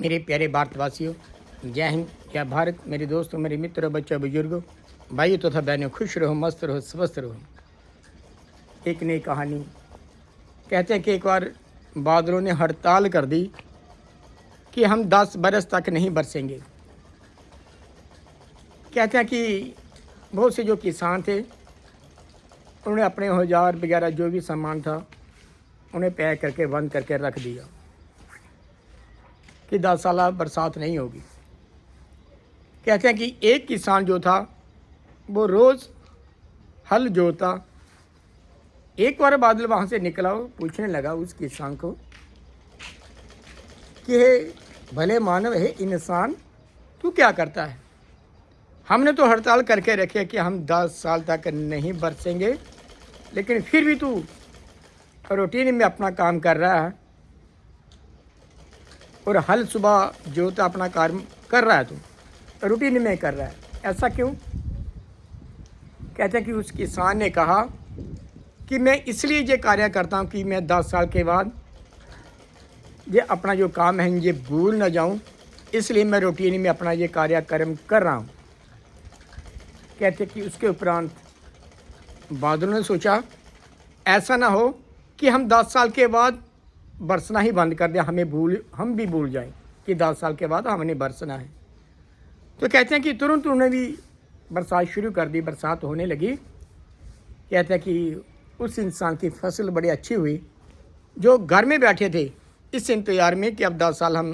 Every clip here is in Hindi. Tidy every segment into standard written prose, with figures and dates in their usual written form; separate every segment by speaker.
Speaker 1: मेरे प्यारे भारतवासियों, जय हिंद, जय भारत। मेरे दोस्तों, मेरे मित्रों, बच्चों, बुजुर्गों, भाइयों तथा बहनों, खुश रहो, मस्त रहो, स्वस्थ रहो। एक नई कहानी। कहते हैं कि एक बार बादलों ने हड़ताल कर दी कि हम 10 बरस तक नहीं बरसेंगे। कहते हैं कि बहुत से जो किसान थे उन्होंने अपने औजार वगैरह जो भी सामान था उन्हें पैक करके बंद करके रख दिया कि 10 साल बरसात नहीं होगी। कहते हैं कि एक किसान जो था वो रोज़ हल जोता। एक बार बादल वहाँ से निकला, पूछने लगा उस किसान को कि हे भले मानव, है इंसान, तू क्या करता है? हमने तो हड़ताल करके रखे कि हम 10 साल तक नहीं बरसेंगे, लेकिन फिर भी तू रूटीन में अपना काम कर रहा है और हल सुबह जोता अपना काम कर रहा है, तू रूटीन में कर रहा है, ऐसा क्यों? कहते हैं कि उस किसान ने कहा कि मैं इसलिए ये कार्य करता हूँ कि मैं 10 साल के बाद ये अपना जो काम है ये भूल ना जाऊँ, इसलिए मैं रूटीन में अपना ये कार्यक्रम कर रहा हूँ। कहते कि उसके उपरांत बादलों ने सोचा ऐसा ना हो कि हम 10 साल के बाद बरसना ही बंद कर दें, हम भी भूल जाएं कि 10 साल के बाद हमने बरसना है। तो कहते हैं कि तुरंत उन्होंने भी बरसात शुरू कर दी, बरसात होने लगी। कहते हैं कि उस इंसान की फसल बड़ी अच्छी हुई जो घर में बैठे थे इस इंतजार में कि अब 10 साल हम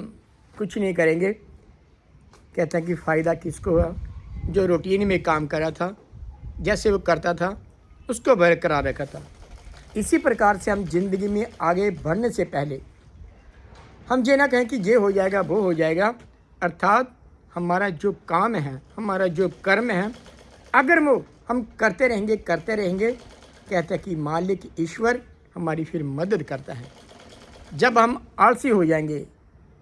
Speaker 1: कुछ नहीं करेंगे। कहते हैं कि फ़ायदा किसको हुआ? जो रूटीन में काम कर रहा था, जैसे वो करता था उसको बरकरार रखा था। इसी प्रकार से हम जिंदगी में आगे बढ़ने से पहले हम ये ना कहें कि ये हो जाएगा वो हो जाएगा, अर्थात हमारा जो काम है, हमारा जो कर्म है, अगर वो हम करते रहेंगे कहते हैं कि मालिक ईश्वर हमारी फिर मदद करता है। जब हम आलसी हो जाएंगे,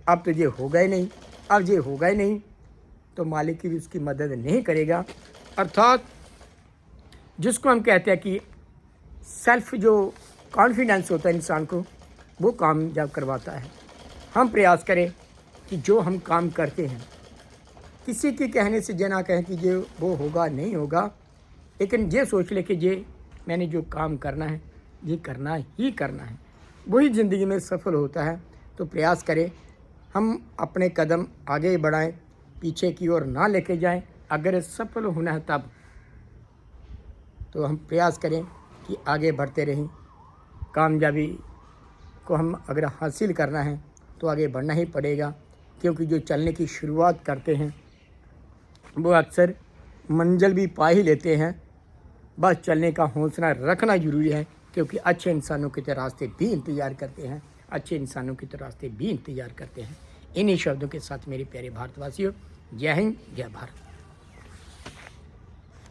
Speaker 1: अब तो ये होगा ही नहीं, अब ये होगा ही नहीं, तो मालिक भी उसकी मदद नहीं करेगा। अर्थात जिसको हम कहते हैं कि सेल्फ जो कॉन्फिडेंस होता है इंसान को, वो कामयाब करवाता है। हम प्रयास करें कि जो हम काम करते हैं किसी के कहने से ये ना कहें कि ये वो होगा नहीं होगा, लेकिन ये सोच ले कि ये मैंने जो काम करना है ये करना ही करना है, वही ज़िंदगी में सफल होता है। तो प्रयास करें हम अपने कदम आगे बढ़ाएं, पीछे की ओर ना लेके जाएं। अगर सफल होना है तब तो हम प्रयास करें कि आगे बढ़ते रहें। कामयाबी को हम अगर हासिल करना है तो आगे बढ़ना ही पड़ेगा, क्योंकि जो चलने की शुरुआत करते हैं वो अक्सर मंजिल भी पा ही लेते हैं। बस चलने का हौसला रखना ज़रूरी है, क्योंकि अच्छे इंसानों के तो रास्ते भी इंतज़ार करते हैं, अच्छे इंसानों के तो रास्ते भी इंतज़ार करते हैं। इन्हीं शब्दों के साथ मेरे प्यारे भारतवासियों, जय हिंद, जय भारत।